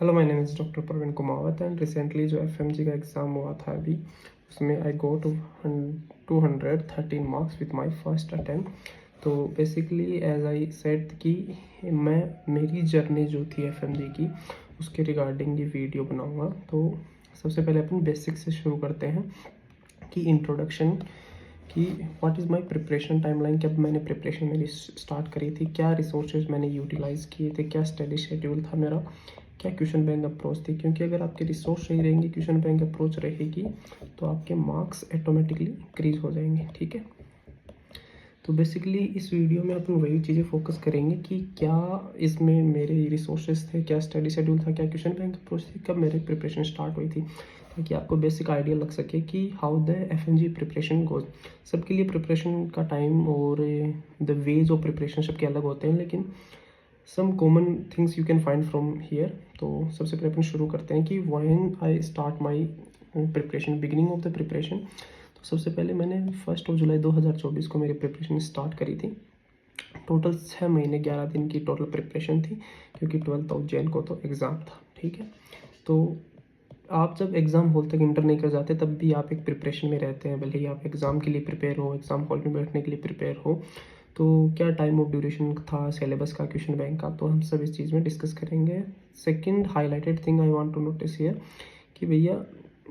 Hello, my name is doctor Praveen Kumawat and recently जो FMG का exam हुआ था अभी, उसमें I go to 213 marks with my first attempt. तो बेसिकली एज आई सेड कि मैं मेरी जर्नी जो थी एफएमजी की उसके रिगार्डिंग ये वीडियो बनाऊंगा। तो सबसे पहले अपन बेसिक से शुरू करते हैं कि इंट्रोडक्शन कि what is my preparation timeline, कब मैंने प्रिपरेशन मेरी स्टार्ट करी थी, क्या रिसोर्सेज मैंने यूटिलाइज़ किए थे, क्या स्टडी शेड्यूल था मेरा, क्या क्वेश्चन बैंक अप्रोच थी। क्योंकि अगर आपके रिसोर्स सही रहेंगे, क्वेश्चन बैंक अप्रोच रहेगी, तो आपके मार्क्स ऑटोमेटिकली इंक्रीज हो जाएंगे। ठीक है, तो बेसिकली इस वीडियो में अपन वही चीज़ें फोकस करेंगे कि क्या इसमें मेरे रिसोर्सेज थे, क्या स्टडी शेड्यूल था, क्या क्वेश्चन बैंक अप्रोच थी, कब मेरी प्रिपरेशन स्टार्ट हुई थी, ताकि आपको बेसिक आइडिया लग सके कि how the FMG preparation goes. सबके लिए प्रिपरेशन का टाइम और द वेज ऑफ प्रिपरेशन सबके अलग होते हैं, लेकिन some common things you can find from here. तो सबसे पहले अपन शुरू करते हैं कि when I start my preparation, beginning of the preparation. तो सबसे पहले मैंने 1 जुलाई 2024 को मेरी प्रिपरेशन स्टार्ट करी थी। टोटल 6 महीने 11 दिन की टोटल प्रिपरेशन थी, क्योंकि 12 जैन को तो एग्ज़ाम था। ठीक है, तो आप जब एग्ज़ाम हॉल तक इंटर नहीं कर जाते तब भी आप एक प्रिपरेशन में रहते हैं, भले ही आप एग्ज़ाम के लिए प्रिपेयर हो, एग्ज़ाम हॉल में बैठने के लिए प्रिपेयर हो। तो क्या टाइम ऑफ ड्यूरेशन था सिलेबस का, क्वेश्चन बैंक का, तो हम सब इस चीज़ में डिस्कस करेंगे। Second highlighted thing I want to notice here कि भैया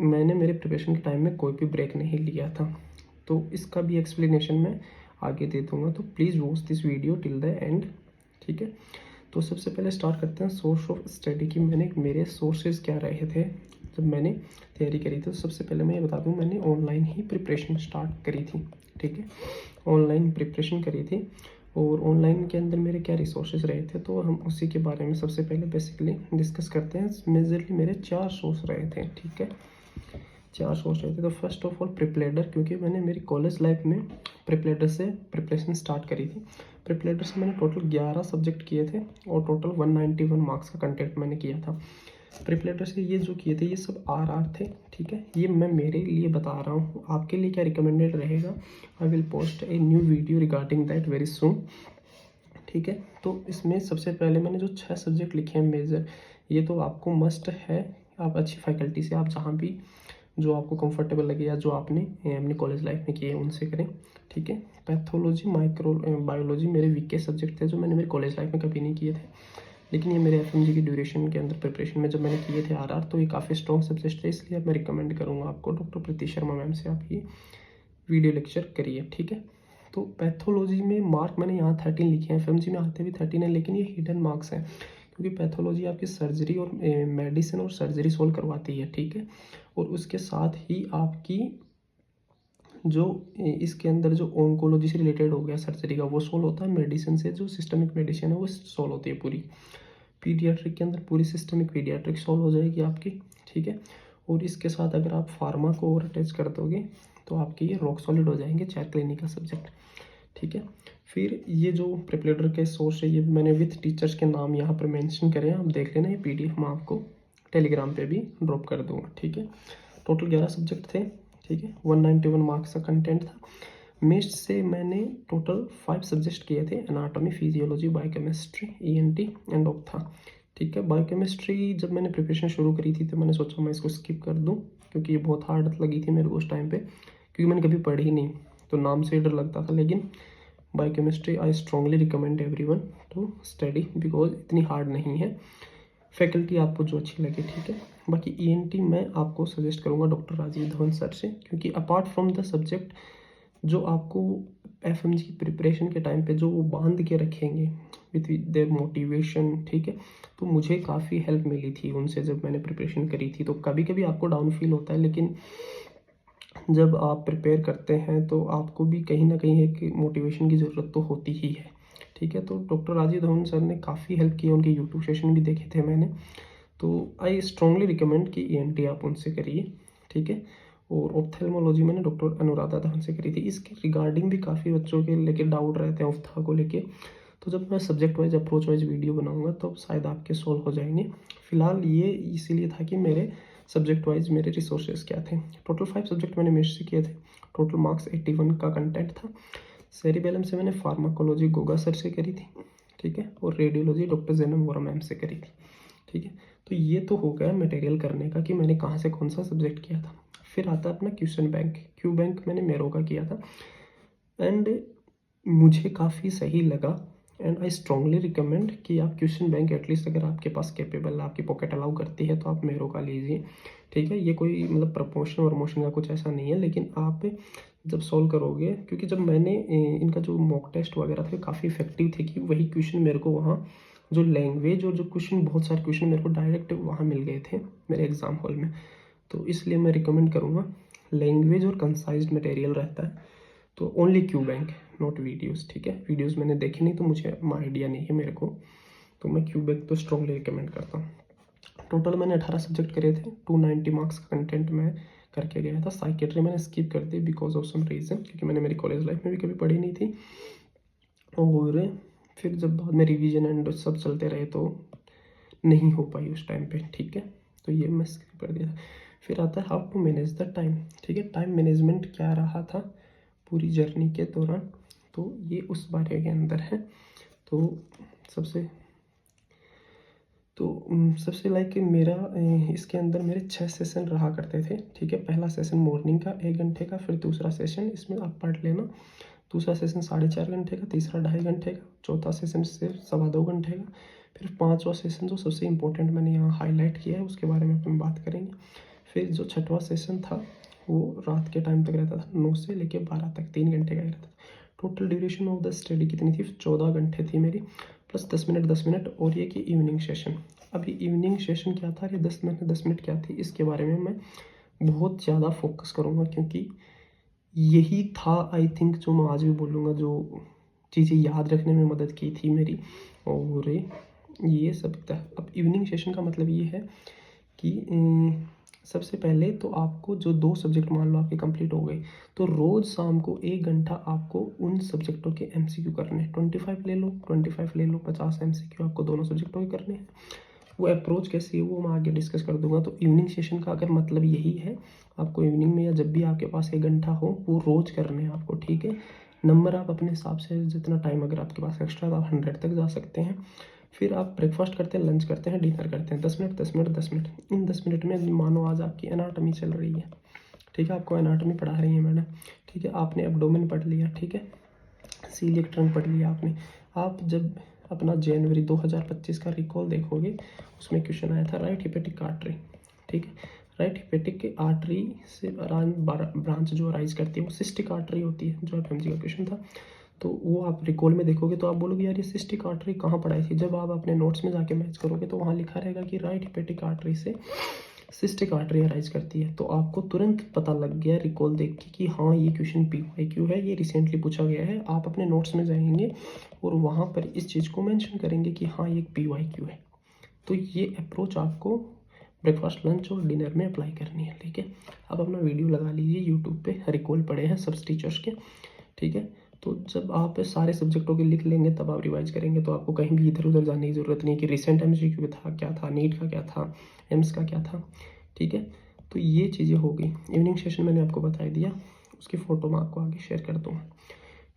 मैंने मेरे प्रिपरेशन के टाइम में कोई भी ब्रेक नहीं लिया था। तो इसका भी एक्सप्लेनेशन मैं आगे दे दूँगा, तो please watch this video till the end. ठीक है, तो सबसे पहले स्टार्ट करते हैं सोर्स ऑफ स्टडी की मेरे सोर्सेज क्या रहे थे जब मैंने तैयारी करी थी। तो सबसे पहले मैं ये बता दूँ, मैंने ऑनलाइन ही प्रिपरेशन स्टार्ट करी थी। ठीक है, ऑनलाइन प्रिपरेशन करी थी, और ऑनलाइन के अंदर मेरे क्या रिसोर्सेज रहे थे, तो हम उसी के बारे में सबसे पहले बेसिकली डिस्कस करते हैं। मेजरली मेरे 4 सोर्स रहे थे। ठीक है, 4 सोर्स रहे थे। तो फर्स्ट ऑफ ऑल प्रिपलेडर, क्योंकि मैंने मेरी कॉलेज लाइफ में प्रिपलेडर से प्रिपरेशन स्टार्ट करी थी। प्रिपलेडर से मैंने टोटल 11 सब्जेक्ट किए थे और टोटल 191 मार्क्स का कंटेंट मैंने किया था। प्रिपलेटर से ये जो किए थे ये सब आरआर थे। ठीक है, ये मैं मेरे लिए बता रहा हूँ, आपके लिए क्या रिकमेंडेड रहेगा, I will post a new video regarding that very soon. ठीक है, तो इसमें सबसे पहले मैंने जो 6 सब्जेक्ट लिखे हैं मेजर, ये तो आपको मस्ट है। आप अच्छी फैकल्टी से, आप जहाँ भी जो आपको कंफर्टेबल लगे या जो आपने अपनी कॉलेज लाइफ में किए उनसे करें। ठीक है, पैथोलॉजी, माइक्रो बायोलॉजी मेरे वीकेस्ट सब्जेक्ट थे, जो मैंने मेरी कॉलेज लाइफ में कभी नहीं किए थे, लेकिन ये मेरे एफएमजी की ड्यूरेशन के अंदर प्रिपरेशन में जब मैंने किए थे आरआर, तो ये काफ़ी स्ट्रॉन्ग सब्जेक्ट थे। इसलिए मैं रिकमेंड करूँगा आपको डॉक्टर प्रीति शर्मा मैम से आप ये वीडियो लेक्चर करिए। ठीक है, तो पैथोलॉजी में मार्क मैंने यहाँ 13 लिखे हैं, एफएमजी में आते भी 13 है, लेकिन ये हिडन मार्क्स हैं, क्योंकि पैथोलॉजी आपकी सर्जरी और मेडिसिन और सर्जरी सोल्व करवाती है। ठीक है, और उसके साथ ही आपकी जो इसके अंदर जो ऑन्कोलॉजी से रिलेटेड हो गया सर्जरी का, वो सोल्व होता है। मेडिसिन से जो सिस्टमिक मेडिसिन है वो सोल्व होती है पूरी। पीडियाट्रिक के अंदर पूरी सिस्टमिक पीडियाट्रिक सॉल्व हो जाएगी आपकी। ठीक है, और इसके साथ अगर आप फार्मा को और अटैच कर दोगे तो आपके ये रॉक सॉलिड हो जाएंगे 4 क्लिनिकल सब्जेक्ट। ठीक है, फिर ये जो प्रिपरेटर के सोर्स है, ये मैंने विथ टीचर्स के नाम यहाँ पर मेंशन करे हैं, आप देख लेना। ये पीडीएफ मैं आपको टेलीग्राम पे भी ड्रॉप कर दूँगा। ठीक है, टोटल 11 सब्जेक्ट थे। ठीक है, 191 मार्क्स का कंटेंट था। मेस्ट से मैंने टोटल 5 सब्जेक्ट किए थे, anatomy, physiology, biochemistry, ENT and ophtha. ठीक है, बायोकेमिस्ट्री जब मैंने प्रिपरेशन शुरू करी थी तो मैंने सोचा मैं इसको स्किप कर दूं, क्योंकि ये बहुत हार्ड लगी थी मेरे को उस टाइम पे, क्योंकि मैंने कभी पढ़ी ही नहीं, तो नाम से ही डर लगता था। लेकिन biochemistry I strongly recommend everyone to study, because इतनी हार्ड नहीं है, फैकल्टी आपको जो अच्छी लगे। ठीक है, बाकी ईएनटी मैं आपको सजेस्ट करूँगा डॉक्टर राजीव धवन सर से, क्योंकि अपार्ट फ्रॉम द सब्जेक्ट जो आपको एफएमजी की प्रिपरेशन के टाइम पे जो वो बांध के रखेंगे विथ देयर मोटिवेशन। ठीक है, तो मुझे काफ़ी हेल्प मिली थी उनसे जब मैंने प्रिपरेशन करी थी। तो कभी कभी आपको डाउन फील होता है, लेकिन जब आप प्रिपेयर करते हैं तो आपको भी कहीं ना कहीं एक मोटिवेशन की ज़रूरत तो होती ही है। ठीक है, तो डॉक्टर राजीव धवन सर ने काफ़ी हेल्प की, उनके यूट्यूब सेशन भी देखे थे मैंने। तो आई स्ट्रांगली रिकमेंड कि ईएनटी आप उनसे करिए। ठीक है, और ऑप्थेल्मोलॉजी मैंने डॉक्टर अनुराधा धवन से करी थी। इसके रिगार्डिंग भी काफ़ी बच्चों के लेके डाउट रहते हैं ऑप्था को लेके, तो जब मैं subject wise approach wise video बनाऊंगा तो शायद आपके सॉल्व हो जाएंगे। फिलहाल ये इसीलिए था कि मेरे सब्जेक्ट वाइज मेरे रिसोर्सेज क्या थे। टोटल 5 सब्जेक्ट मैंने मेरे से किए थे, टोटल मार्क्स 81 का कंटेंट था। सेरिबेलम से मैंने फार्माकोलॉजी गोगा सर से करी थी। ठीक है, और radiology doctor Jainam Vora ma'am से करी थी। ठीक है, तो ये तो हो गया मटेरियल करने का कि मैंने कहाँ से कौन सा सब्जेक्ट किया था। फिर आता है अपना क्वेश्चन बैंक। क्यू बैंक मैंने मेरो का किया था एंड मुझे काफ़ी सही लगा एंड आई स्ट्रांगली रिकमेंड कि आप क्वेश्चन बैंक एटलीस्ट अगर आपके पास कैपेबल है, आपकी पॉकेट अलाउ करती है, तो आप मेरो का लीजिए। ठीक है, ये कोई मतलब प्रमोशन वरमोशन का कुछ ऐसा नहीं है, लेकिन आप जब सॉल्व करोगे, क्योंकि जब मैंने इनका जो मॉक टेस्ट वगैरह थे काफ़ी इफेक्टिव थे कि वही क्वेश्चन मेरे को वहाँ जो लैंग्वेज और जो क्वेश्चन, बहुत सारे क्वेश्चन मेरे को डायरेक्ट वहाँ मिल गए थे मेरे एग्ज़ाम हॉल में। तो इसलिए मैं रिकमेंड करूँगा, लैंग्वेज और कंसाइज्ड मटेरियल रहता है। तो only Q bank, not videos. ठीक है, वीडियोस मैंने देखे नहीं तो मुझे आइडिया नहीं है मेरे को, तो मैं क्यू बैंक तो स्ट्रांगली रिकमेंड करता हूँ। टोटल मैंने 18 सब्जेक्ट करे थे, 290 मार्क्स का कंटेंट मैं करके गया था। साइकेट्री मैंने स्किप कर दी बिकॉज ऑफ सम रीज़न, क्योंकि मैंने मेरी कॉलेज लाइफ में भी कभी पढ़ी नहीं थी, और फिर जब बाद में रिवीजन एंड सब चलते रहे तो नहीं हो पाई उस टाइम पे। ठीक है, तो ये मैं स्किप कर दिया था। फिर आता है how to manage the time. ठीक है, टाइम मैनेजमेंट क्या रहा था पूरी जर्नी के दौरान, तो ये उस बारे के अंदर है। तो सबसे सबसे लाइक मेरा इसके अंदर मेरे 6 सेशन रहा करते थे। ठीक है, पहला सेशन मॉर्निंग का 1 घंटे का, फिर दूसरा सेशन इसमें आप पढ़ लेना, दूसरा सेशन 4.5 घंटे का, तीसरा 2.5 घंटे का, चौथा सेशन सिर्फ 2.25 घंटे का, फिर 5वां सेशन जो सबसे इंपॉर्टेंट मैंने यहाँ हाईलाइट किया है उसके बारे में अपन बात करेंगे। फिर जो 6वां सेशन था वो रात के टाइम तक रहता था, 9 से लेकर 12 तक, 3 घंटे का ही रहता था। Total duration of the study कितनी थी? 14 घंटे थी मेरी, प्लस 10 मिनट और ये कि इवनिंग सेशन। अभी इवनिंग सेशन क्या था, ये 10 मिनट क्या थी, इसके बारे में मैं बहुत ज़्यादा फोकस करूँगा, क्योंकि यही था आई थिंक जो मैं आज भी बोलूँगा, जो चीज़ें याद रखने में मदद की थी मेरी, और ये सब था। अब इवनिंग सेशन का मतलब ये है कि सबसे पहले तो आपको जो 2 सब्जेक्ट मान लो आपके कंप्लीट हो गए, तो रोज़ शाम को 1 घंटा आपको उन सब्जेक्टों के एमसीक्यू करने हैं। 25 ले लो, 50 एमसीक्यू आपको दोनों सब्जेक्टों के करने हैं। वो अप्रोच कैसी है वो मैं आगे डिस्कस कर दूंगा। तो इवनिंग सेशन का अगर मतलब यही है, आपको इवनिंग में या जब भी आपके पास 1 घंटा हो वो रोज़ करने हैं आपको। ठीक है, नंबर आप अपने हिसाब से जितना टाइम अगर आपके पास एक्स्ट्रा है तो आप 100 तक जा सकते हैं। फिर आप ब्रेकफास्ट करते हैं, लंच करते हैं, डिनर करते हैं, 10 मिनट। इन 10 मिनट में मानो आज आपकी एनाटॉमी चल रही है। ठीक है, आपको एनाटॉमी पढ़ा रही है मैडम। ठीक है, आपने एब्डोमेन पढ़ लिया। ठीक है, सीलिएक ट्रंक पढ़ लिया आपने। आप जब अपना जनवरी 2025 का रिकॉल देखोगे, उसमें क्वेश्चन आया था राइट हिपेटिक आर्टरी। ठीक है, राइट हिपेटिक आर्टरी से ब्रांच जो अराइज करती है वो सिस्टिक आर्टरी होती है, जो एफएमजी का क्वेश्चन था। तो वो आप रिकॉल में देखोगे तो आप बोलोगे यार ये सिस्टिक आर्टरी कहाँ पढ़ाई थी। जब आप अपने नोट्स में जाके मैच करोगे तो वहाँ लिखा रहेगा कि राइट हिपेटिक आर्टरी से सिस्टिक आर्टरी अराइज करती है। तो आपको तुरंत पता लग गया रिकॉल देख के कि हाँ ये क्वेश्चन PYQ है, ये रिसेंटली पूछा गया है। आप अपने नोट्स में जाएंगे और वहाँ पर इस चीज़ को मेंशन करेंगे कि हाँ ये PYQ है। तो ये अप्रोच आपको ब्रेकफास्ट, लंच और डिनर में अप्लाई करनी है। ठीक है, आप अपना वीडियो लगा लीजिए यूट्यूब पे, रिकॉल पढ़े हैं सब टीचर्स के। ठीक है, तो जब आप सारे सब्जेक्टों के लिख लेंगे तब आप रिवाइज करेंगे, तो आपको कहीं भी इधर उधर जाने की ज़रूरत नहीं कि रिसेंट MCQ था क्या था, नीट का क्या था, एम्स का क्या था। ठीक है, तो ये चीज़ें हो गई। इवनिंग सेशन मैंने आपको बता दिया, उसकी फ़ोटो मैं आपको आगे शेयर कर दूँगा।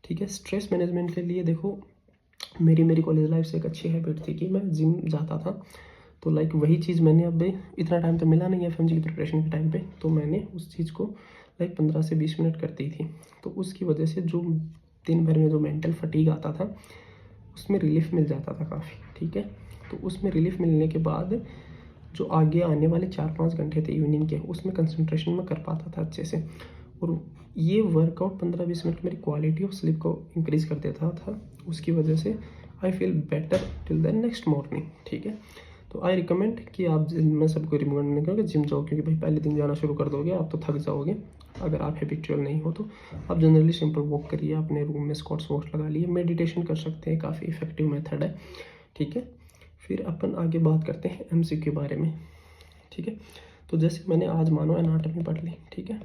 ठीक है, स्ट्रेस मैनेजमेंट के लिए देखो, मेरी कॉलेज लाइफ से एक अच्छी हैबिट थी कि मैं जिम जाता था। तो लाइक वही चीज़ मैंने अब इतना टाइम तो मिला नहीं है FMG की प्रिपरेशन के टाइम पे, तो मैंने उस चीज़ को लाइक 15 से 20 मिनट करती थी। तो उसकी वजह से जो दिन भर में जो मेंटल फटीग आता था उसमें रिलीफ मिल जाता था काफ़ी। ठीक है, तो उसमें रिलीफ मिलने के बाद जो आगे आने वाले 4-5 घंटे थे इवनिंग के, उसमें कंसंट्रेशन में कर पाता था अच्छे से। और ये वर्कआउट 15-20 मिनट मेरी क्वालिटी ऑफ स्लीप को इंक्रीज़ कर देता था। उसकी वजह से I feel better till the next morning. ठीक है, तो आई रिकमेंड कि आप, मैं सबको रिकमेंड नहीं करूँगा जिम जाओ, क्योंकि भाई पहले दिन जाना शुरू कर दोगे आप तो थक जाओगे। अगर आप हैबिचुअल नहीं हो तो आप जनरली सिंपल वॉक करिए, अपने रूम में स्क्वाट्स वॉक्स लगा लिए, मेडिटेशन कर सकते हैं, काफ़ी इफेक्टिव मेथड है। ठीक है, फिर अपन आगे बात करते हैं MCQ के बारे में। ठीक है, तो जैसे मैंने आज मानो एनाटॉमी पढ़ ली। ठीक है,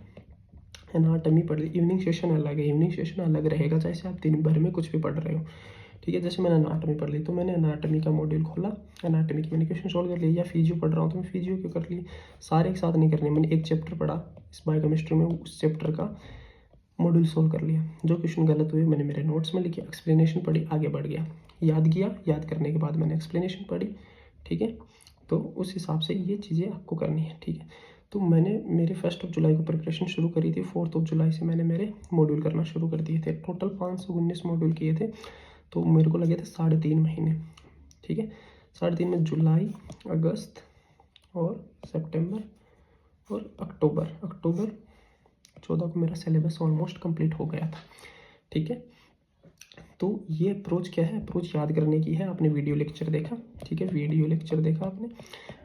एनाटॉमी पढ़ ली, इवनिंग सेशन अलग है, इवनिंग सेशन अलग रहेगा जैसे आप दिन भर में कुछ भी पढ़ रहे हो। ठीक है, जैसे मैंने एनाटॉमी पढ़ ली तो मैंने एनाटॉमी का मॉड्यूल खोला, एनाटॉमी की मैंने क्वेश्चन सॉल्व कर लिया, या फिजियो पढ़ रहा हूँ तो मैं फिजियो के कर ली। सारे एक साथ नहीं करने, मैंने एक चैप्टर पढ़ा इस बायोकेमिस्ट्री में, उस चैप्टर का मॉड्यूल सोल्व कर लिया। जो क्वेश्चन गलत हुए मैंने मेरे नोट्स में लिखे, एक्सप्लेनेशन पढ़ी, आगे बढ़ गया, याद किया, याद करने के बाद मैंने एक्सप्लेनेशन पढ़ी। ठीक है, तो उस हिसाब से ये चीज़ें आपको करनी है, ठीक है। तो मैंने मेरे 1 जुलाई को प्रिपरेशन शुरू करी थी, 4 जुलाई से मैंने मेरे मॉड्यूल करना शुरू कर दिए थे। टोटल 519 मॉड्यूल किए थे, तो मेरे को लगे थे 3.5 महीने, ठीक है। 3.5 में जुलाई, अगस्त और सितंबर और अक्टूबर 14 को मेरा सिलेबस ऑलमोस्ट कंप्लीट हो गया था, ठीक है। तो ये अप्रोच क्या है, अप्रोच याद करने की है। आपने वीडियो लेक्चर देखा, ठीक है, वीडियो लेक्चर देखा आपने,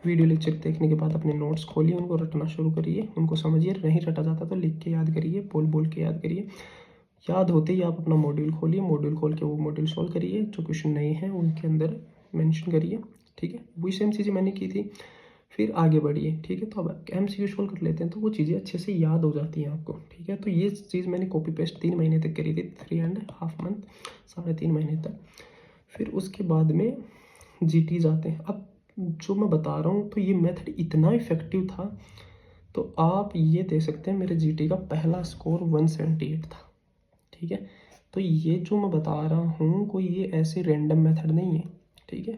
वीडियो लेक्चर देखने के बाद अपने नोट्स खोलिए, उनको रटना शुरू करिए, उनको समझिए, नहीं रटा जाता तो लिख के याद करिए, बोल बोल के याद करिए। याद होते ही आप अपना मॉड्यूल खोलिए, मॉड्यूल खोल के वो मॉड्यूल सॉल्व करिए, जो क्वेश्चन नहीं है उनके अंदर मेंशन करिए, ठीक है। वही सेम चीज़ें मैंने की थी, फिर आगे बढ़िए, ठीक है। तो अब MCQ सॉल्व कर लेते हैं, तो वो चीज़ें अच्छे से याद हो जाती हैं आपको, ठीक है। तो ये चीज़ मैंने कॉपी पेस्ट 3 महीने तक करी थी, 3.5 मंथ, 3.5 महीने तक। फिर उसके बाद में GTs आते हैं। अब जो मैं बता रहा हूँ, तो ये मेथड इतना इफेक्टिव था, तो आप ये दे सकते हैं मेरे GT का पहला स्कोर 178 था, ठीक है। तो ये जो मैं बता रहा हूँ, कोई ये ऐसे रैंडम मेथड नहीं है, ठीक है।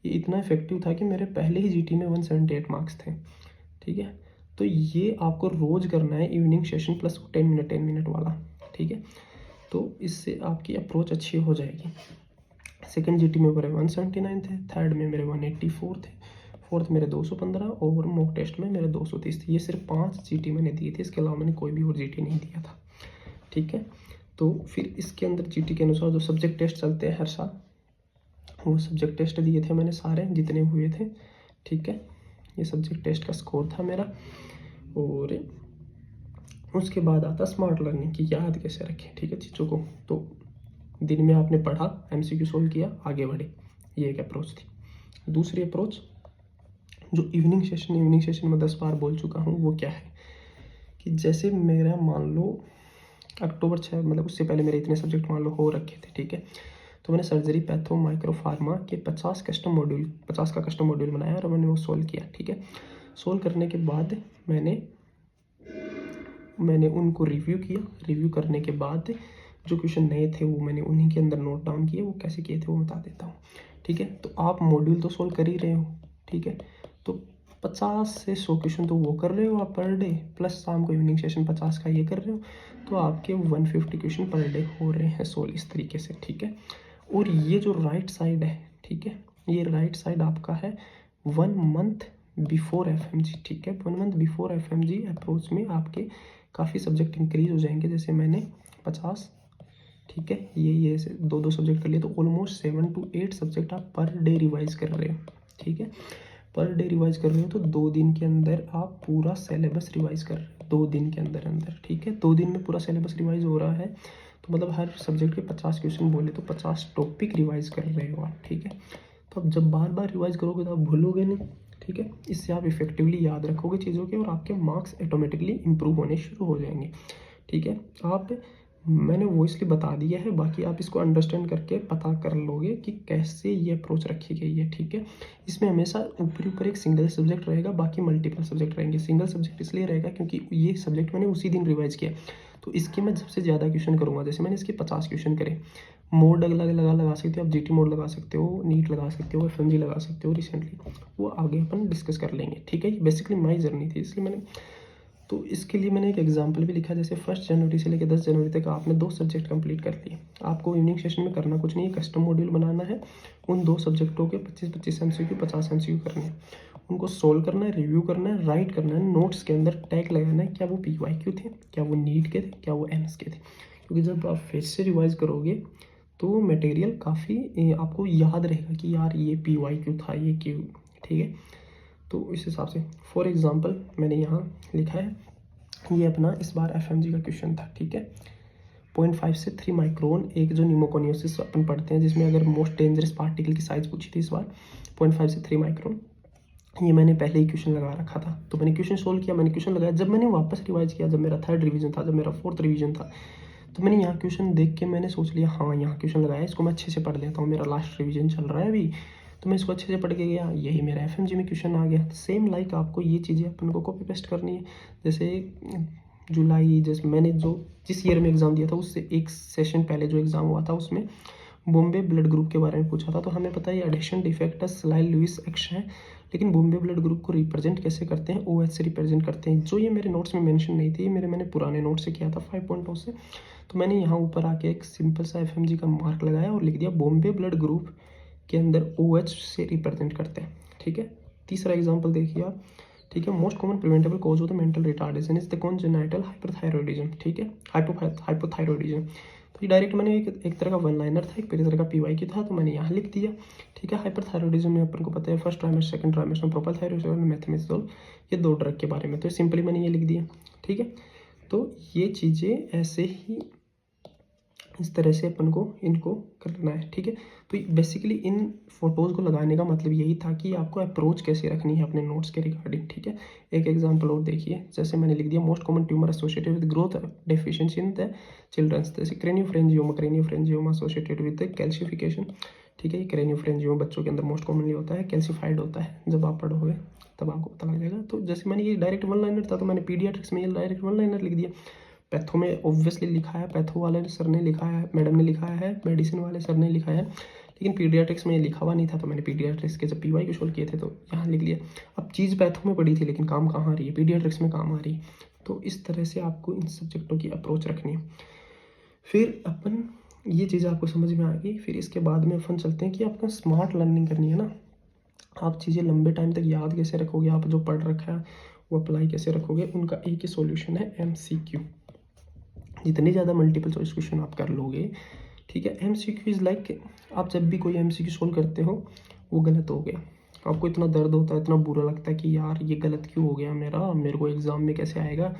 ये इतना इफेक्टिव था कि मेरे पहले ही GT में 178 मार्क्स थे, ठीक है। तो ये आपको रोज़ करना है, इवनिंग सेशन प्लस 10 मिनट वाला, ठीक है। तो इससे आपकी अप्रोच अच्छी हो जाएगी। सेकंड GT में मेरे 179 थे, थर्ड में मेरे 184 थे, फोर्थ मेरे 215 और मॉक टेस्ट में मेरे 230 थे। ये सिर्फ 5 GT मैंने दिए थे, इसके अलावा मैंने कोई भी और GT नहीं दिया था, ठीक है। तो फिर इसके अंदर GT के अनुसार जो सब्जेक्ट टेस्ट चलते हैं हर साल, वो सब्जेक्ट टेस्ट दिए थे मैंने सारे जितने हुए थे, ठीक है। ये सब्जेक्ट टेस्ट का स्कोर था मेरा। और उसके बाद आता स्मार्ट लर्निंग की याद कैसे रखें, ठीक है, चीज़ों को। तो दिन में आपने पढ़ा, MCQ सोल्व किया, आगे बढ़े, ये एक अप्रोच थी। दूसरी अप्रोच जो इवनिंग सेशन में 10 बार बोल चुका हूँ, वो क्या है कि जैसे मेरा मान लो अक्टूबर 6, मतलब उससे पहले मेरे इतने सब्जेक्ट मान लो हो रखे थे, ठीक है। तो मैंने सर्जरी, पैथो, माइक्रो फार्मा के 50 का कस्टम मॉड्यूल बनाया और मैंने वो सोल्व किया, ठीक है। सोल्व करने के बाद मैंने उनको रिव्यू किया। रिव्यू करने के बाद जो क्वेश्चन नए थे वो मैंने उन्हीं के अंदर नोट डाउन किए। वो कैसे किए थे वो बता देता हूँ, ठीक है। तो आप मॉड्यूल तो सोल्व कर ही रहे हो, ठीक है। तो 50 से 100 क्वेश्चन तो वो कर रहे हो आप पर डे, प्लस शाम को इवनिंग सेशन 50 का ये कर रहे हो, तो आपके 150 क्वेश्चन पर डे हो रहे हैं सोल्व इस तरीके से, ठीक है। और ये जो राइट साइड है, ठीक है, ये राइट साइड आपका है 1 मंथ बिफोर FMG, ठीक है। 1 मंथ बिफोर FMG अप्रोच में आपके काफ़ी सब्जेक्ट इंक्रीज हो जाएंगे। जैसे मैंने 50, ठीक है, ये से 2-2 सब्जेक्ट कर लिए, तो ऑलमोस्ट 7 to 8 सब्जेक्ट आप पर डे रिवाइज कर रहे हो, ठीक है। पर डे रिवाइज कर रहे हो तो 2 दिन के अंदर आप पूरा सिलेबस रिवाइज कर रहे हो, 2 दिन के अंदर, ठीक है। 2 दिन में पूरा सिलेबस रिवाइज हो रहा है, तो मतलब हर सब्जेक्ट के 50 क्वेश्चन बोले तो 50 टॉपिक रिवाइज कर रहे हो आप, ठीक है। तो अब जब बार बार रिवाइज करोगे तो आप भूलोगे नहीं, ठीक है। इससे आप इफेक्टिवली याद रखोगे चीज़ों के और आपके मार्क्स ऑटोमेटिकली इंप्रूव होने शुरू हो जाएंगे, ठीक है। मैंने वो इसलिए बता दिया है, बाकी आप इसको अंडरस्टैंड करके पता कर लोगे कि कैसे ये अप्रोच रखी गई है, ठीक है। इसमें हमेशा ऊपर एक सिंगल सब्जेक्ट रहेगा, बाकी मल्टीपल सब्जेक्ट रहेंगे। सिंगल सब्जेक्ट इसलिए रहेगा क्योंकि ये सब्जेक्ट मैंने उसी दिन रिवाइज किया, तो इसके मैं सबसे ज़्यादा क्वेश्चन करूँगा। जैसे मैंने इसके 50 क्वेश्चन करे, मोड अलग लगा सकते हो आप, GT मोड लगा सकते हो, नीट लगा सकते हो, FMG लगा सकते हो रिसेंटली, वो आगे अपन डिस्कस कर लेंगे, ठीक है। ये बेसिकली माई जर्नी थी, इसलिए मैंने, तो इसके लिए मैंने एक एग्जाम्पल भी लिखा। जैसे 1 जनवरी से लेकर 10 जनवरी तक आपने 2 सब्जेक्ट कंप्लीट कर लिए। आपको इवनिंग सेशन में करना कुछ नहीं है, कस्टम मॉड्यूल बनाना है, उन 2 सब्जेक्टों के 25-25 MCQ, 50 MCQ करने हैं, उनको सोल्व करना है, रिव्यू करना है, राइट करना है, नोट्स के अंदर टैग लगाना है, क्या वो PYQ थे, क्या वो नीट के थे, क्या वो MS के थे। क्योंकि जब आप फिर से रिवाइज करोगे तो मटेरियल काफ़ी आपको याद रहेगा कि यार ये PYQ था, ये क्यों, ठीक है। तो इस हिसाब से फॉर एग्जांपल मैंने यहाँ लिखा है, ये अपना इस बार FMG का क्वेश्चन था, ठीक है। 0.5 से 3 माइक्रोन, एक जो न्यूमोकोनियोसिस अपन पढ़ते हैं जिसमें अगर मोस्ट डेंजरस पार्टिकल की साइज पूछी थी इस बार, 0.5 से 3 माइक्रोन, ये मैंने पहले ही क्वेश्चन लगा रखा था। तो मैंने क्वेश्चन सोल्व किया, मैंने क्वेश्चन लगाया। जब मैंने वापस रिवाइज किया, जब मेरा 3rd रिवीजन था, जब मेरा 4th रिवीजन था, तो मैंने यहाँ क्वेश्चन देख के मैंने सोच लिया, हाँ यहाँ क्वेश्चन लगाया, इसको मैं अच्छे से पढ़ लेता हूँ, मेरा लास्ट रिवीजन चल रहा है अभी, तो मैं इसको अच्छे से पढ़ के गया, यही मेरा FMG में क्वेश्चन आ गया। सेम लाइक आपको ये चीज़ें अपन को कॉपी पेस्ट करनी है। जैसे जुलाई, जैसे मैंने जो जिस ईयर में एग्ज़ाम दिया था उससे एक सेशन पहले जो एग्ज़ाम हुआ था उसमें बॉम्बे ब्लड ग्रुप के बारे में पूछा था। तो हमें पता है ये adhesion defect sialyl Lewis action है, लेकिन बॉम्बे ब्लड ग्रुप को रिप्रेजेंट कैसे करते हैं, OH से रिप्रेजेंट करते हैं। जो ये मेरे नोट्स में मेंशन नहीं थी, मैंने पुराने नोट से किया था 5.0 से। तो मैंने यहाँ ऊपर आके एक सिंपल सा FMG का मार्क लगाया और लिख दिया बॉम्बे ब्लड ग्रुप के अंदर OH से रिप्रेजेंट करते हैं, ठीक है। तीसरा एग्जाम्पल देखिए आप, ठीक है। Most common preventable cause of the mental retardation is the congenital hyperthyroidism, ठीक है, हाइपोथायरॉयडिज्म। तो ये डायरेक्ट मैंने एक तरह का वन लाइनर था, एक तरह का PYQ था, तो मैंने यहाँ लिख दिया, ठीक है। हाइपरथायरॉयडिज्म में अपन को पता है फर्स्ट ट्राइमेस्टर सेकंड ट्राइमेस्टर में प्रोपाथायरॉयड मेथमेजोल, ये 2 ड्रग के बारे में। तो सिंपली मैंने ये लिख दिया, ठीक है। तो ये चीज़ें ऐसे ही इस तरह से अपन को इनको करना है, ठीक है। तो बेसिकली इन फोटोज़ को लगाने का मतलब यही था कि आपको अप्रोच कैसे रखनी है अपने नोट्स के रिगार्डिंग, ठीक है। एक एग्जांपल और देखिए, जैसे मैंने लिख दिया most common tumour associated with growth deficiency in the childrens, जैसे क्रेनियोफ्रेंजियोमा एसोसिएटेड विद कैल्शिफिकेशन, ठीक है। ये क्रेनियोफ्रेंजियोमा बच्चों के अंदर मोस्ट कॉमनली होता है, कैल्सिफाइड होता है। जब आप पढ़ोगे तब आपको पता लग जाएगा। तो जैसे मैंने ये डायरेक्ट वन लाइनर था, तो मैंने पीडियाट्रिक्स में ये डायरेक्ट वन लाइनर लिख दिया। पैथो में ऑब्वियसली लिखा है, पैथो वाले सर ने लिखा है, मैडम ने लिखा है, मेडिसिन वाले सर ने लिखा है, लेकिन पीडियाट्रिक्स में ये लिखा हुआ नहीं था। तो मैंने पीडियाट्रिक्स के जब PYQ सोल्व किए थे तो यहाँ लिख लिया। अब चीज़ पैथो में पड़ी थी, लेकिन काम कहाँ आ रही है, पीडियाट्रिक्स में काम आ रही है। तो इस तरह से आपको इन सब्जेक्टों की अप्रोच रखनी है। फिर अपन ये चीज़ आपको समझ में आ गई। फिर इसके बाद में अपन चलते हैं कि आपको स्मार्ट लर्निंग करनी है ना। आप चीज़ें लंबे टाइम तक याद कैसे रखोगे, आप जो पढ़ रखा है वो अप्लाई कैसे रखोगे, उनका एक ही सॉल्यूशन है MCQ। जितने ज़्यादा मल्टीपल चॉइस क्वेश्चन आप कर लोगे, ठीक है। MCQ इज़ लाइक, आप जब भी कोई MCQ सोल्व करते हो वो गलत हो गया, आपको इतना दर्द होता है, इतना बुरा लगता है कि यार ये गलत क्यों हो गया मेरे को एग्ज़ाम में कैसे आएगा।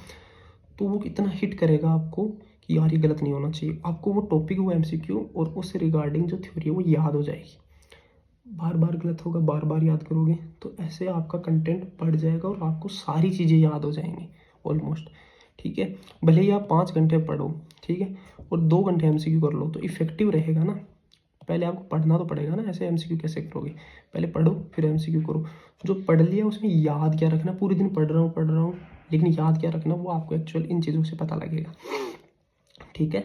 तो वो इतना हिट करेगा आपको कि यार ये गलत नहीं होना चाहिए। आपको वो टॉपिक, वो MCQ और उससे रिगार्डिंग जो थ्योरी है वो याद हो जाएगी। बार बार गलत होगा, बार बार याद करोगे तो ऐसे आपका कंटेंट बढ़ जाएगा और आपको सारी चीज़ें याद हो जाएंगी ऑलमोस्ट, ठीक है। भले ही आप 5 घंटे पढ़ो, ठीक है, और 2 घंटे MCQ कर लो तो इफेक्टिव रहेगा ना। पहले आपको पढ़ना तो पड़ेगा ना, ऐसे MCQ कैसे करोगे, पहले पढ़ो फिर MCQ करो। जो पढ़ लिया उसमें याद क्या रखना, पूरे दिन पढ़ रहा हूँ लेकिन याद क्या रखना, वो आपको एक्चुअल इन चीज़ों से पता लगेगा, ठीक है।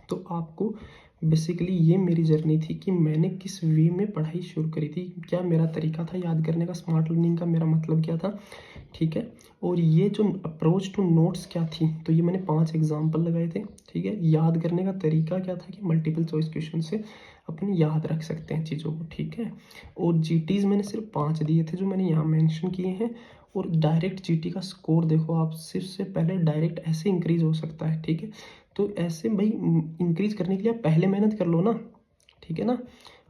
तो आपको बेसिकली ये मेरी जर्नी थी कि मैंने किस वे में पढ़ाई शुरू करी थी, क्या मेरा तरीका था याद करने का, स्मार्ट लर्निंग का मेरा मतलब क्या था, ठीक है। और ये जो अप्रोच टू नोट्स क्या थी, तो ये मैंने 5 एग्जाम्पल लगाए थे, ठीक है। याद करने का तरीका क्या था कि मल्टीपल चॉइस क्वेश्चन से अपन याद रख सकते हैं चीज़ों को, ठीक है। और GTs मैंने सिर्फ 5 दिए थे जो मैंने यहाँ मेंशन किए हैं। और डायरेक्ट GT का स्कोर देखो आप, सिर्फ से पहले डायरेक्ट ऐसे इंक्रीज हो सकता है, ठीक है। तो ऐसे भाई इंक्रीज करने के लिए आप पहले मेहनत कर लो ना, ठीक है ना।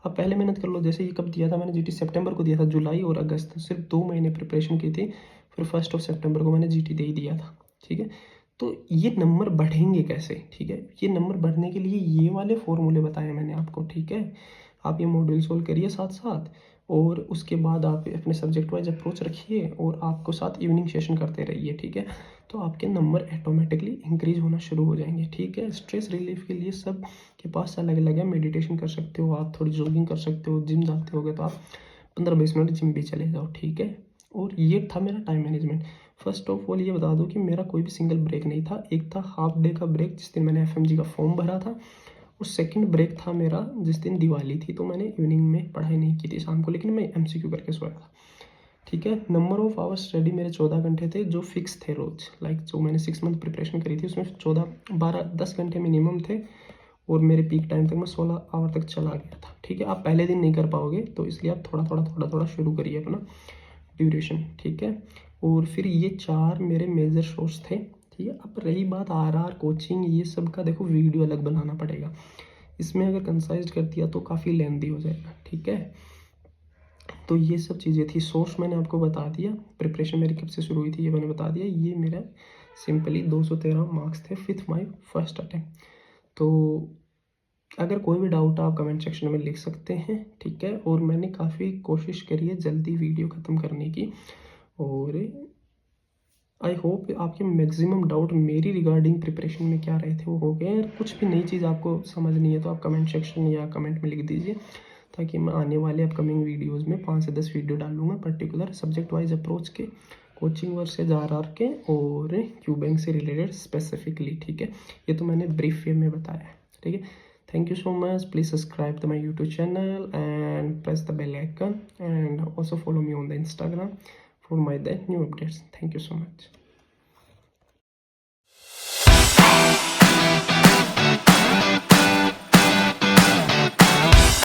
आप पहले मेहनत कर लो। जैसे ये कब दिया था मैंने GT, सितंबर को दिया था, जुलाई और अगस्त सिर्फ 2 महीने प्रिपरेशन की थी, फिर 1 सितंबर को मैंने GT दे ही दिया था, ठीक है। तो ये नंबर बढ़ेंगे कैसे, ठीक है। ये नंबर बढ़ने के लिए ये वाले फॉर्मूले बताए मैंने आपको, ठीक है। आप ये मॉड्यूल सोल्व करिए साथ साथ, और उसके बाद आप अपने सब्जेक्ट वाइज अप्रोच रखिए और आपको साथ इवनिंग सेशन करते रहिए, ठीक है। तो आपके नंबर ऑटोमेटिकली इंक्रीज होना शुरू हो जाएंगे, ठीक है। स्ट्रेस रिलीफ के लिए सब के पास अलग अलग है। मेडिटेशन कर सकते हो आप, थोड़ी जॉगिंग कर सकते हो, जिम जाते होगे तो आप 15-20 मिनट जिम भी चले जाओ, ठीक है। और ये था मेरा time management. First of all ये बता दूं कि मेरा कोई भी सिंगल ब्रेक नहीं था। एक था हाफ डे का ब्रेक जिस दिन मैंने FMG का फॉर्म भरा था, और सेकंड ब्रेक था मेरा जिस दिन दिवाली थी, तो मैंने इवनिंग में पढ़ाई नहीं की थी शाम को, लेकिन मैं MCQ करके सोया था, ठीक है। नंबर ऑफ आवर्स स्टडी मेरे 14 घंटे थे जो फिक्स थे रोज। लाइक जो मैंने 6 मंथ प्रिपरेशन करी थी उसमें 10 घंटे मिनिमम थे, और मेरे पीक टाइम तक मैं 16 आवर तक चला गया था, ठीक है। आप पहले दिन नहीं कर पाओगे तो इसलिए आप थोड़ा शुरू करिए अपना ड्यूरेशन, ठीक है। और फिर ये 4 मेरे मेजर सोर्स थे, ठीक है। अब रही बात RR कोचिंग ये सब का, देखो वीडियो अलग बनाना पड़ेगा। इसमें अगर कंसाइज कर दिया तो काफ़ी लेंदी हो जाएगा, ठीक है। तो ये सब चीज़ें थी। सोर्स मैंने आपको बता दिया, प्रिपरेशन मेरी कब से शुरू हुई थी ये मैंने बता दिया। ये मेरा सिंपली 213 मार्क्स थे विथ माय फर्स्ट अटेम्प्ट। तो अगर कोई भी डाउट आप कमेंट सेक्शन में लिख सकते हैं, ठीक है। और मैंने काफ़ी कोशिश करी है जल्दी वीडियो ख़त्म करने की, और आई होप आपके मैक्सिमम डाउट मेरी रिगार्डिंग प्रिपरेशन में क्या रहे थे वो हो गए। कुछ भी नई चीज़ आपको समझनी है तो आप कमेंट सेक्शन या कमेंट में लिख दीजिए, ताकि मैं आने वाले अपकमिंग वीडियोस में 5 से 10 वीडियो डालूंगा पर्टिकुलर सब्जेक्ट वाइज अप्रोच के, कोचिंग वर्सेज RR के, और क्यू बैंक से रिलेटेड स्पेसिफिकली, ठीक है। ये तो मैंने ब्रीफ वे में बताया है, ठीक है। Thank you so much. Please subscribe to my YouTube channel and press the bell icon, and also follow me on the Instagram for my new updates. Thank you so much.